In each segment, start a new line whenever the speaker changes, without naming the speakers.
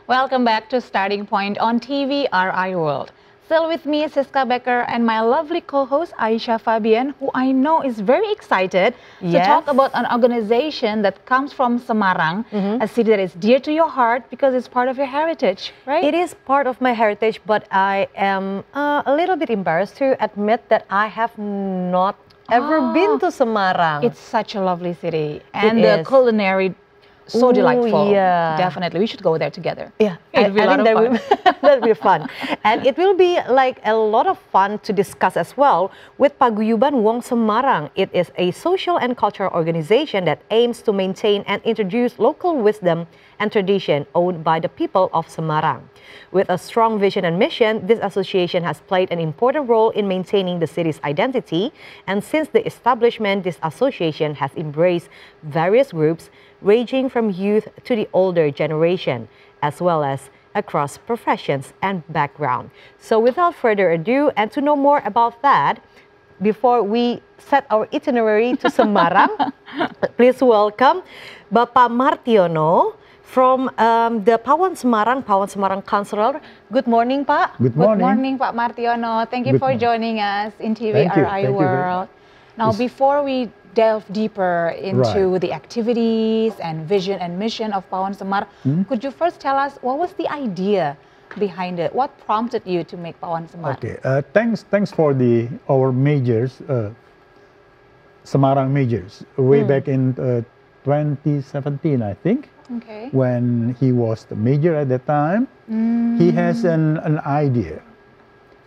Welcome back to Starting Point on TV RI World. Still with me, Siska Becker, and my lovely co-host Aisha Fabian, who I know is very excited to talk about an organization that comes from Semarang, a city that is dear to your heart because it's part of your heritage, right?
It is part of my heritage, but I am a little bit embarrassed to admit that I have not ever been to Semarang.
It's such a lovely city, and the culinary so delightful.
Yeah.
Definitely, we should go there together.
Yeah,
it'll be a lot of fun.
That'll be fun. And it will be like a lot of fun to discuss as well with Paguyuban Wong Semarang. It is a social and cultural organization that aims to maintain and introduce local wisdom and tradition owned by the people of Semarang. With a strong vision and mission, this association has played an important role in maintaining the city's identity. And since the establishment, this association has embraced various groups ranging from youth to the older generation, as well as across professions and background. So without further ado, and to know more about that, before we set our itinerary to Semarang, please welcome Bapak Martiono from the Pawon Semarang Councilor. Good morning, Pak.
Good morning.
Good morning, Pak Martiono. Thank you for joining us in TVRI World. Now, before we delve deeper into the activities and vision and mission of Pawon Semar, could you first tell us what was the idea behind it? What prompted you to make Pawon Semar?
Okay, thanks for our majors, Semarang majors, way back in 2017, I think.
Okay.
When he was the major at that time, he has an idea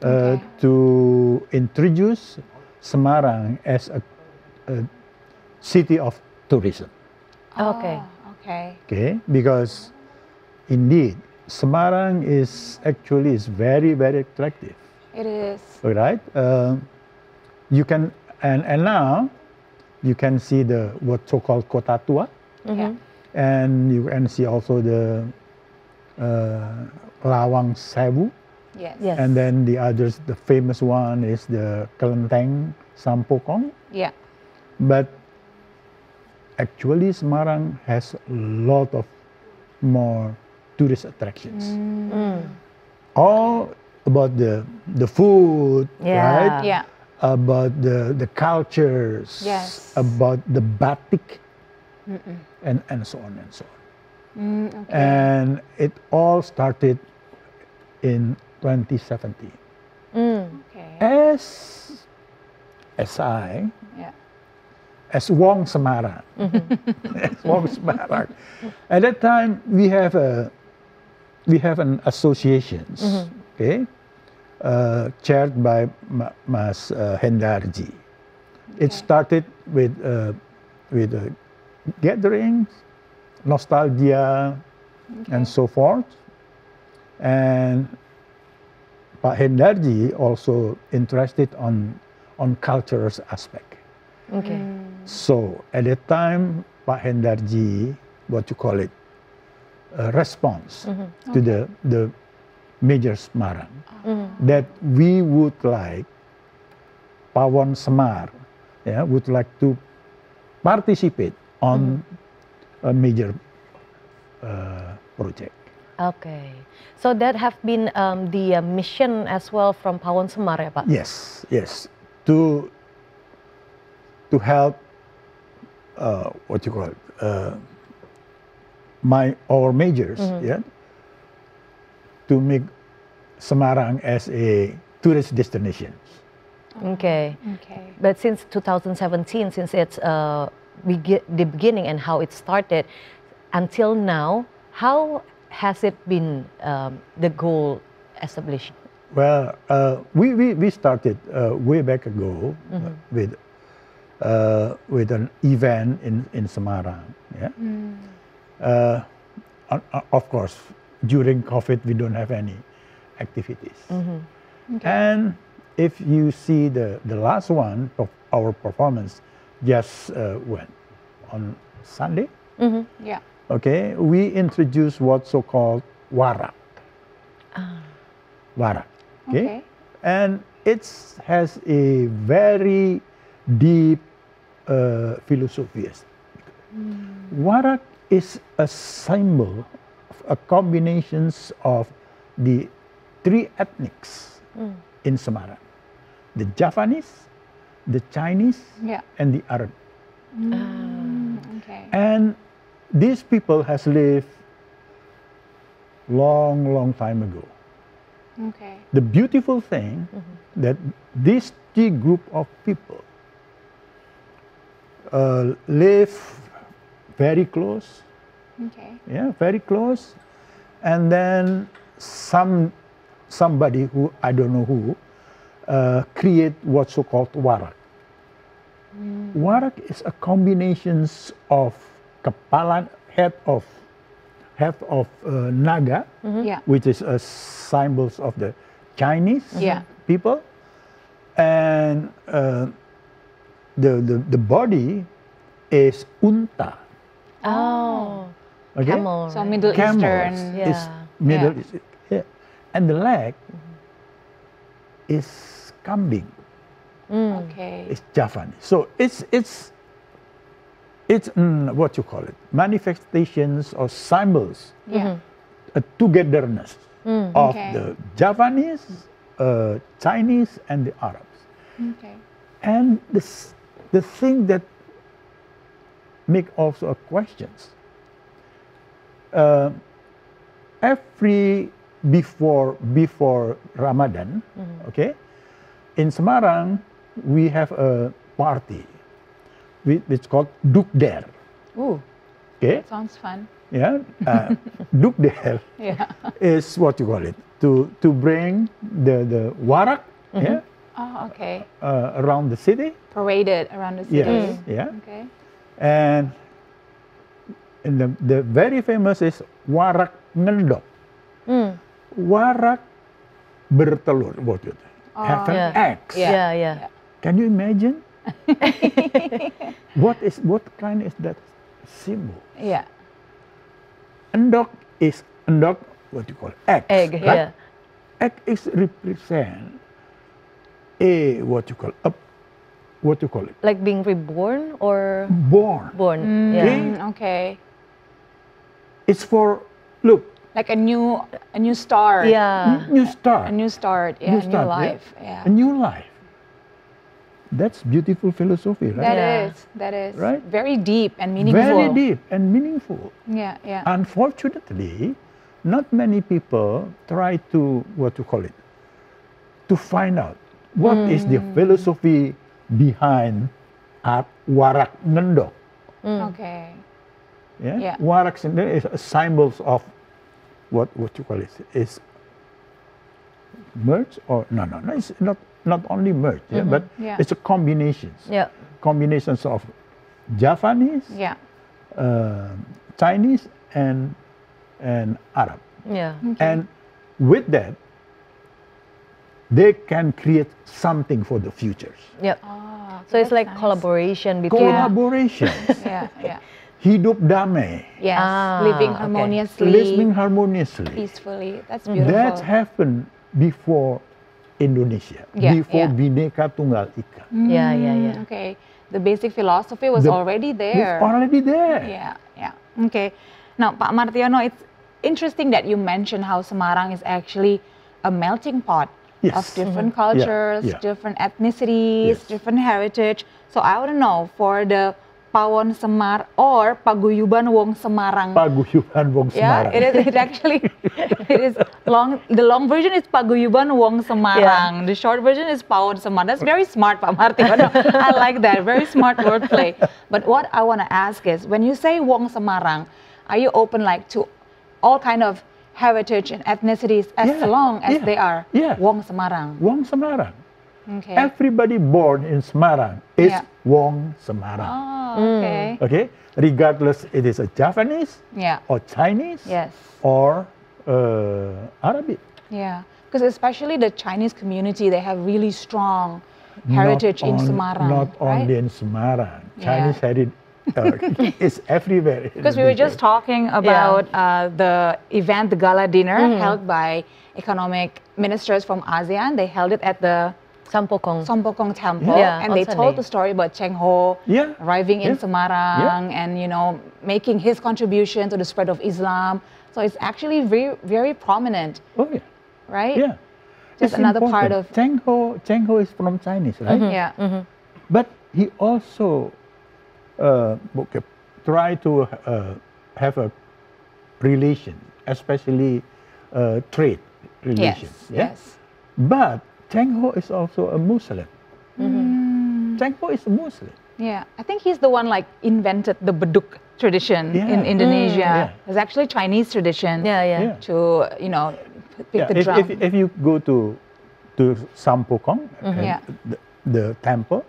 to introduce Semarang as a city of tourism.
Okay.
Okay, because indeed Semarang is very attractive.
It is.
All right. You can and now you can see the what so-called Kota Tua, and you can see also the Lawang Sewu.
Yes.
And then the others, the famous one is the Kelenteng Sampokong.
Yeah.
But actually, Semarang has a lot of more tourist attractions. All about the food, right?
Yeah.
About the cultures, about the batik, and so on and so on. And it all started in 2017. As Wong Semarang, as Wong Semarang. At that time, we have an associations, chaired by Mas Hendarji. It started with gatherings, nostalgia, and so forth. And Pak Hendarji also interested on cultural aspect. So at that time, Pak Hendarji, what you call it, response to the major Semarang, that we would like Pawon Semar, would like to participate on a major project.
Okay, so that have been the mission as well from Pawon Semar, ya, Pak?
Yes, to help what you call it, our majors, to make Semarang as a tourist destination.
Okay. But since 2017, since it's the beginning and how it started, until now, how has it been the goal established?
Well, we started way back ago with an event in Semarang. Of course, during COVID, we don't have any activities. And if you see the last one of our performance, just went on Sunday. Okay, we introduced what's so-called warak. Warak. Okay, and it has a very deep philosophy. Warak is a symbol a combinations of the three ethnics in Semarang: the Javanese, the Chinese, and the Arab.
Okay.
And these people has lived long time ago.
Okay.
The beautiful thing that these three group of people live very close.
Okay.
Yeah, very close. And then somebody who I don't know who create what's so called warak. Warak is a combination of head of naga, which is a symbols of the Chinese people, and the body is unta.
Oh,
Okay?
camel.
So Middle
Camels
Eastern.
is Middle East, and the leg is kambing.
Okay.
It's Javanese. So it's what you call it, manifestations or symbols, a togetherness of
Okay.
the Javanese, Chinese, and the Arabs.
Okay.
And the thing that make also a questions. Before Ramadan, okay, in Semarang we have a party, it's called Dukder.
Ooh,
Okay,
sounds fun.
yeah, Dukder
Yeah.
is what you call it, to bring the warak, yeah,
Oh, okay.
around the city.
Paraded around the city.
Yes, yeah,
Okay.
and the very famous is warak ngendok. Warak bertelur, what you have an eggs.
Yeah.
Can you imagine? What kind is that symbol?
Yeah.
Endok, what you call it? Eggs.
Egg,
right? Egg is represent what you call it?
Like being reborn or
Born.
born. Yeah.
Okay.
It's for look,
Like a new start.
Yeah.
new start.
A new start. Yeah.
New
A new
start,
life. Yeah.
A new life. That's beautiful philosophy, right?
That is.
Right?
Very deep and meaningful.
Very deep and meaningful.
Yeah. Yeah.
Unfortunately, not many people try to to find out what is the philosophy behind warak ngendok.
Okay.
Yeah?
Yeah.
Warak is symbols of what you call it, is merge or no, it's not only merge, but it's a combinations.
Yeah.
Combinations of Javanese,
Yeah.
Chinese, and Arab.
Yeah.
And with that, they can create something for the futures.
Yep.
Oh,
So it's
that's
like
nice.
collaboration between.
Collaboration.
Yeah. Yeah.
Hidup damai.
Yes.
okay.
Living harmoniously.
Living harmoniously.
Peacefully. That's beautiful.
That happened before Indonesia,
Yeah,
before
yeah.
Bhinneka Tunggal Ika.
Yeah.
Okay. The basic philosophy was already there.
It's already there.
Yeah. Okay. Now, Pak Martiono, it's interesting that you mentioned how Semarang is actually a melting pot
Yes.
of different cultures,
Yeah.
different ethnicities,
Yes.
different heritage. So I want to know, for the Pawon Semar or Paguyuban Wong Semarang.
Paguyuban Wong Semarang.
Yeah, it actually it is long. The long version is Paguyuban Wong Semarang. The short version is Pawon Semar. That's very smart, Pak Martiono. I like that. Very smart wordplay. But what I want to ask is, when you say Wong Semarang, are you open like to all kind of heritage and ethnicities as long as they are Wong Semarang?
Wong Semarang.
Okay.
Everybody born in Semarang is Wong Semarang.
Oh, okay.
Okay, regardless it is a Javanese
Yeah.
or Chinese
Yes.
or Arabic.
Yeah. Because especially the Chinese community, they have really strong heritage in Semarang.
Not
right?
only in Semarang.
Yeah.
Chinese heritage is everywhere.
Because we were just talking about the event, the gala dinner held by economic ministers from ASEAN. They held it at the
Sampokong.
Sompokong Temple,
Yeah,
and
on
they told
Sunday.
the story about Cheng Ho arriving in
Yeah.
Semarang and making his contribution to the spread of Islam. So it's actually very, very prominent,
Oh yeah.
right?
Yeah.
Just
It's
another part of...
Cheng Ho is from Chinese, right?
Yeah.
But he also try to have a relation, especially trade relations.
Yes.
But Cheng Ho is also a Muslim. Cheng Ho is a Muslim.
Yeah, I think he's the one like invented the beduk tradition in Indonesia. It's actually Chinese tradition. To pick the drum.
If you go to Sampokong, the temple,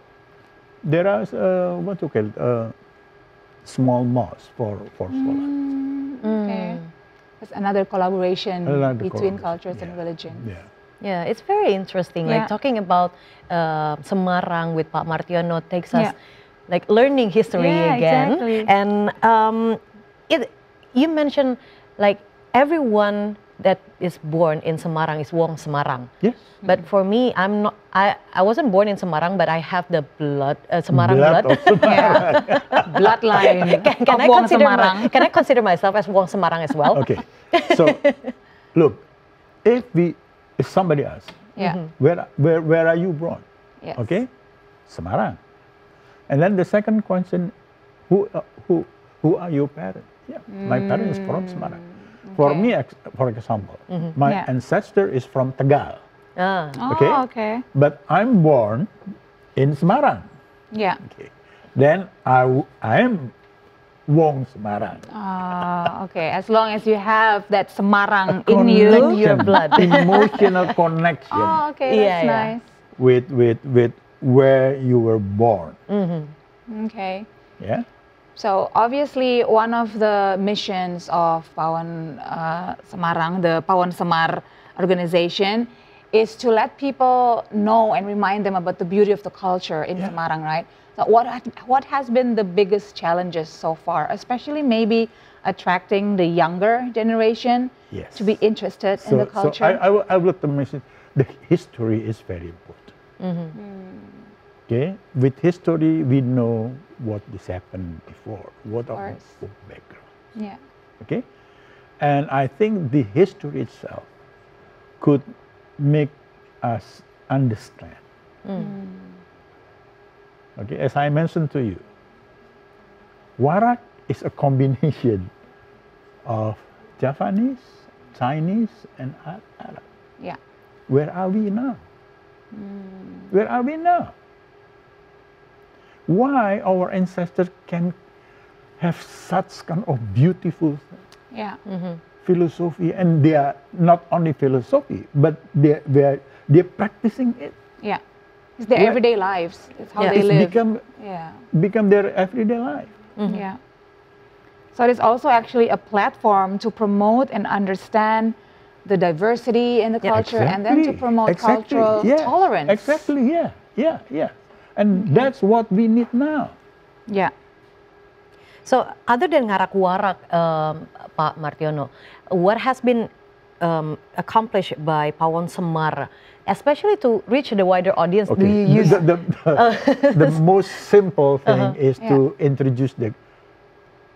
there are what you call small mosque for Salat.
Okay, it's another collaboration between cultures and religion.
Yeah, it's very interesting. Like talking about Semarang with Pak Martiono takes us like learning history again.
Exactly.
And you mentioned like everyone that is born in Semarang is Wong Semarang.
Yes.
But for me, I'm not. I wasn't born in Semarang, but I have the Semarang blood.
Bloodline.
Can I consider myself as Wong Semarang as well?
Okay. So, look, if somebody asks, where are you born?
Yes.
Okay, Semarang. And then the second question, who are your parents? Yeah, my parents is from Semarang. For me, for example, my ancestor is from Tegal.
Okay.
But I'm born in Semarang.
Yeah.
Okay. Then I am Wong Semarang.
Okay. As long as you have that Semarang in you,
your blood,
emotional connection.
Oh, okay. That's nice.
With where you were born.
Okay.
Yeah.
So obviously, one of the missions of Pawon Semarang, the Pawon Semar organization, is to let people know and remind them about the beauty of the culture in Semarang, right? So what has been the biggest challenges so far, especially maybe attracting the younger generation to be interested in the culture?
So I would like to mention the history is very important. Okay, with history we know what has happened before, what our background.
Yeah.
Okay, and I think the history itself could make us understand. Okay, as I mentioned to you, Warak is a combination of Javanese, Chinese, and Arab.
Yeah.
Where are we now? Where are we now? Why our ancestors can have such kind of beautiful philosophy, and they are not only philosophy, but they're practicing it.
Yeah, it's their everyday lives. It's how they live.
Become their everyday life.
Yeah. So it is also actually a platform to promote and understand the diversity in the culture, and then to promote cultural tolerance.
Exactly. Yeah. And that's what we need now.
Yeah.
So other than ngarak-warak, Pak Martiono, what has been accomplished by Pawon Semar, especially to reach the wider audience?
Okay.
Do you use
the most simple thing is to introduce the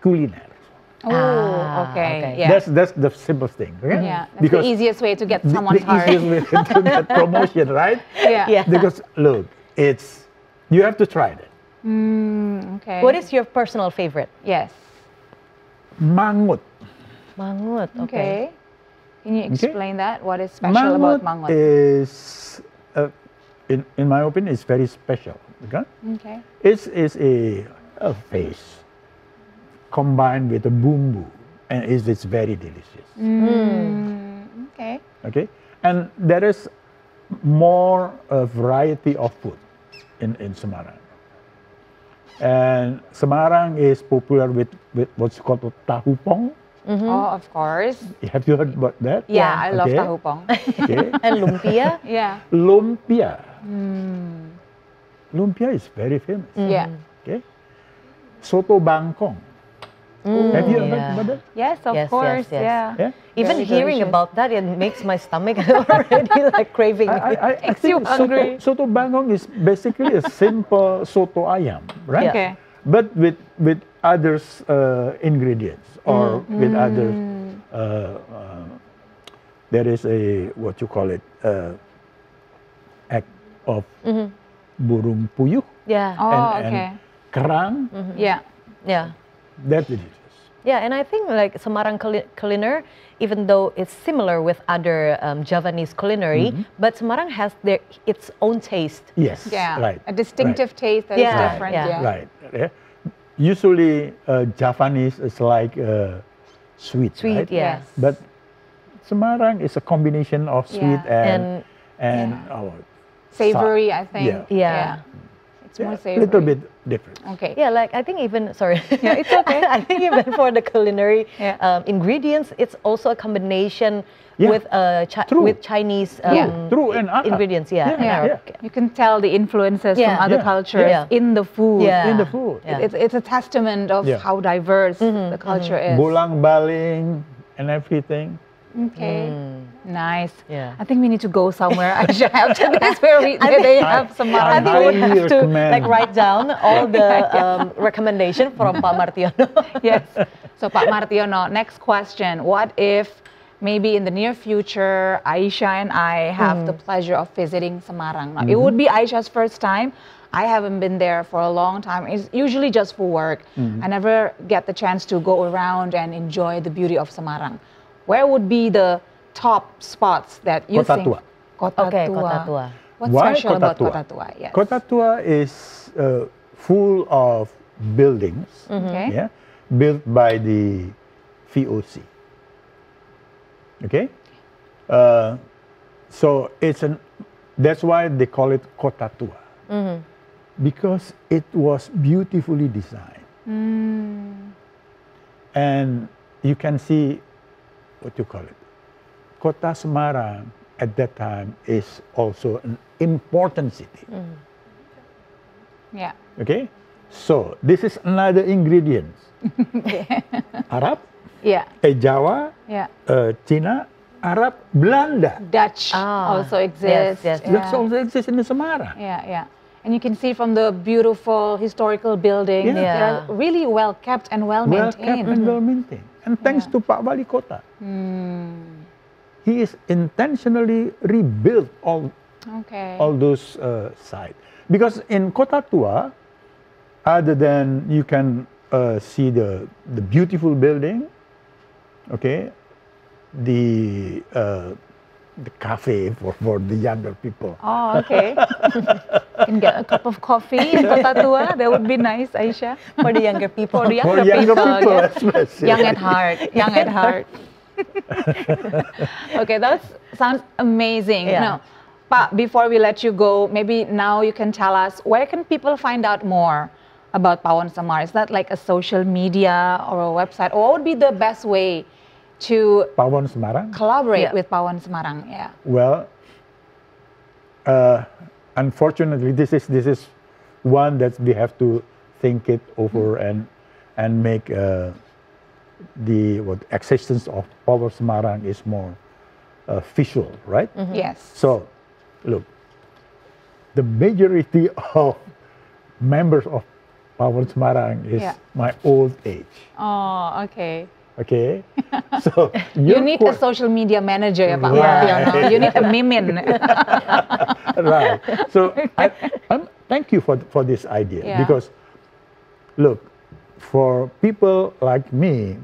culinary.
Oh, okay. Yeah.
That's the simplest thing. Okay?
Yeah, that's the easiest way to get someone's heart.
The easiest way to get promotion, right?
Yeah.
Because look, you have to try it.
Okay.
What is your personal favorite?
Yes.
Mangut.
Mangut.
Okay. Can you explain that? What is special about mangut?
Is, in my opinion, is very special. Okay. It's a fish combined with a bumbu, and it's very delicious.
Okay.
Okay. And there is more variety of food in Semarang. And Semarang is popular with what's called tahu pong.
Oh, of course.
Have you heard about that?
Yeah, I love tahu pong.
Okay.
And lumpia?
Yeah.
Lumpia. Lumpia is very famous.
Yeah.
Okay. Soto bangkong. Have you heard about that?
Yes, of course. Yeah.
Even hearing about that, it makes my stomach already like craving.
I
Makes
think
you hungry.
Soto bangkong is basically a simple soto ayam, right?
Okay.
But with other ingredients or with other there is a, what you call it, act of burung puyuh
Yeah.
Oh,
and
okay.
kerang.
Yeah.
Yeah.
That's delicious.
Yeah, and I think like Semarang culinary, even though it's similar with other Javanese culinary, but Semarang has its own taste.
Yes.
Yeah.
Right.
A distinctive taste that is
Yeah,
different.
yeah.
Yeah.
Right. Yeah. Usually, Javanese is like sweet.
Sweet,
right?
yeah.
Yes.
But Semarang is a combination of sweet
Yeah.
and
Yeah.
oh,
Savory, I think.
Yeah.
Yeah.
It's more
a
savory.
little bit different.
Okay.
Yeah, like I think even, sorry.
Yeah, it's okay.
I think even for the culinary
Yeah.
ingredients, it's also a combination
Yeah.
with
True.
with Chinese
True, and Arab.
ingredients. Yeah,
Yeah,
and
Yeah.
Arab.
yeah.
You can tell the influences
Yeah.
from other
Yeah.
cultures
Yeah.
in the food.
Yeah.
In the food.
Yeah.
It's a testament of
Yeah.
how diverse the culture is.
Bolang baling and everything.
Okay. Nice.
Yeah.
I think we need to go somewhere. Aisha, after this where they have some
I think we
highly
have to
recommend.
like write down all the recommendation from Pak Martiono.
Yes. So Pak Martiono, next question. What if maybe in the near future, Aisha and I have the pleasure of visiting Semarang? Now, it would be Aisha's first time. I haven't been there for a long time. It's usually just for work. I never get the chance to go around and enjoy the beauty of Semarang. Where would be the top spots that you
Kota
think?
Tua.
Kota
Okay,
Tua.
Kota Tua.
What's
Why
special
Kota
about
Tua?
Kota Tua? Yes.
Kota Tua is full of buildings,
Okay.
yeah, built by the VOC. Okay, so that's why they call it Kota Tua, because it was beautifully designed, and you can see what you call it. Kota Semarang at that time is also an important city.
Yeah.
Okay, so this is another ingredient. Arab,
Yeah.
Jawa,
Yeah.
Cina, Arab, Belanda.
Dutch
Ah,
also exists.
yes.
That
Yeah.
also exists in Semarang.
Yeah, yeah. And you can see from the beautiful historical buildings,
Yeah.
they are really well kept and well
Well kept
maintained.
and well maintained. And thanks to Pak Wali Kota, he is intentionally rebuilt
Okay.
all those sites. Because in Kota Tua, other than you can see the beautiful building, okay, the cafe for the younger people.
Oh, okay. You can get a cup of coffee in Kota Tua. That would be nice, Aisha.
For the younger people.
For the
For
younger
younger
people,
people,
yeah.
especially.
Young at heart. Young at heart. Okay, that sounds amazing.
Yeah.
Now, Pak, before we let you go, maybe now you can tell us where can people find out more about Pawon Semar? Is that like a social media or a website? Or what would be the best way to
Pawon Semarang.
collaborate
Yeah.
with Pawon Semarang? Yeah.
Well, unfortunately, this is one that we have to think it over and make the existence of Pawon Semarang is more visual, right?
Yes.
So, look, the majority of members of Pawon Semarang is
Yeah.
my old age.
Oh, okay.
Okay, so
You
your
need a
que-
social media manager, ya Pak
Right.
Martiono. You need a mimin.
right. So thank you for this idea
Yeah.
because look, for people like me,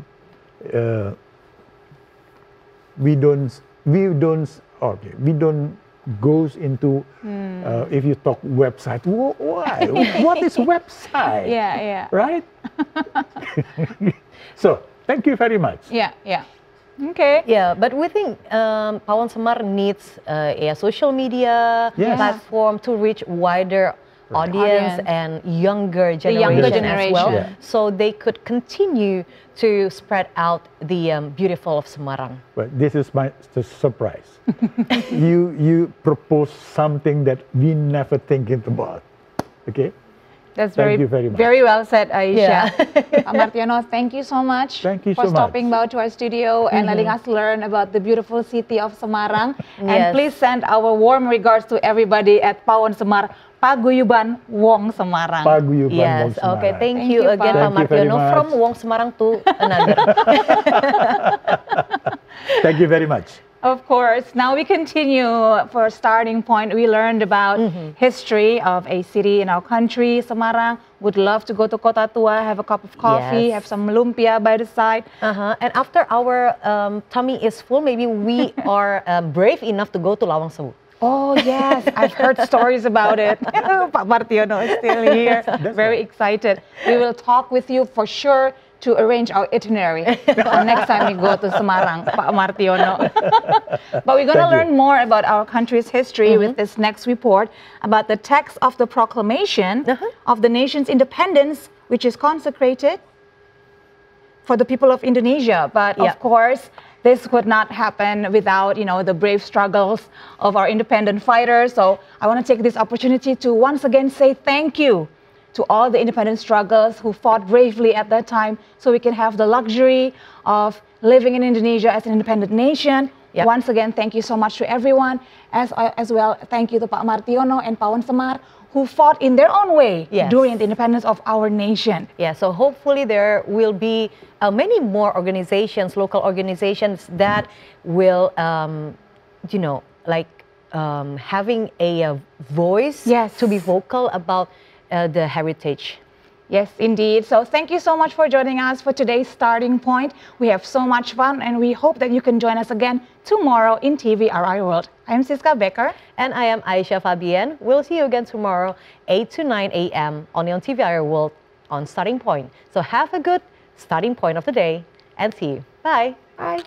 we don't goes into if you talk website. Why? What is website?
Yeah, yeah.
Right. So thank you very much.
Yeah, yeah. Okay.
Yeah, but we think Pawon Semar needs a social media
Yes.
platform to reach wider audience
Audience.
and younger
younger
generation as well,
generation.
Yeah.
so they could continue to spread out the beautiful of Semarang.
But this is the surprise. you propose something that we never thinking about. Okay.
That's
Thank you very much.
very well said, Aisha.
Yeah.
Pak Martiono, thank you so much
Thank you
for
so
stopping by
much.
to our studio and letting us learn about the beautiful city of Semarang. And
Yes.
please send our warm regards to everybody at Pawon Semar, Paguyuban Wong Semarang.
Paguyuban Wong
Yes, okay,
Semarang.
thank
Thank
you
you,
again,
Pak.
Pak
Thank you very
Martiono, from
much.
Wong Semarang to another.
Thank you very much.
Of course. Now we continue. For a starting point, we learned about history of a city in our country, Semarang. Would love to go to Kota Tua, have a cup of coffee, have some lumpia by the side.
And after our tummy is full, maybe we are brave enough to go to Lawang Sewu.
Oh, yes. I've heard stories about it. Pak Martiono is still here. Very excited. We will talk with you for sure to arrange our itinerary next time we go to Semarang, Pak Martiono. But we're going to learn more about our country's history with this next report about the text of the proclamation of the nation's independence, which is consecrated for the people of Indonesia. But of course, this could not happen without, the brave struggles of our independent fighters. So I want to take this opportunity to once again say thank you to all the independent strugglers who fought bravely at that time so we can have the luxury of living in Indonesia as an independent nation. Once again, thank you so much to everyone. As well, thank you to Pak Martiono and Pawon Semar who fought in their own way during the independence of our nation.
Yeah, so hopefully there will be many more organizations, local organizations that will, having a voice to be vocal about the heritage.
Yes, indeed. So thank you so much for joining us for today's starting point. We have so much fun and we hope that you can join us again tomorrow in TVRI World. I'm Siska Becker.
And I am Aisha Fabian. We'll see you again tomorrow, 8 to 9 a.m. on TVRI World on Starting Point. So have a good starting point of the day and see you. Bye.
Bye.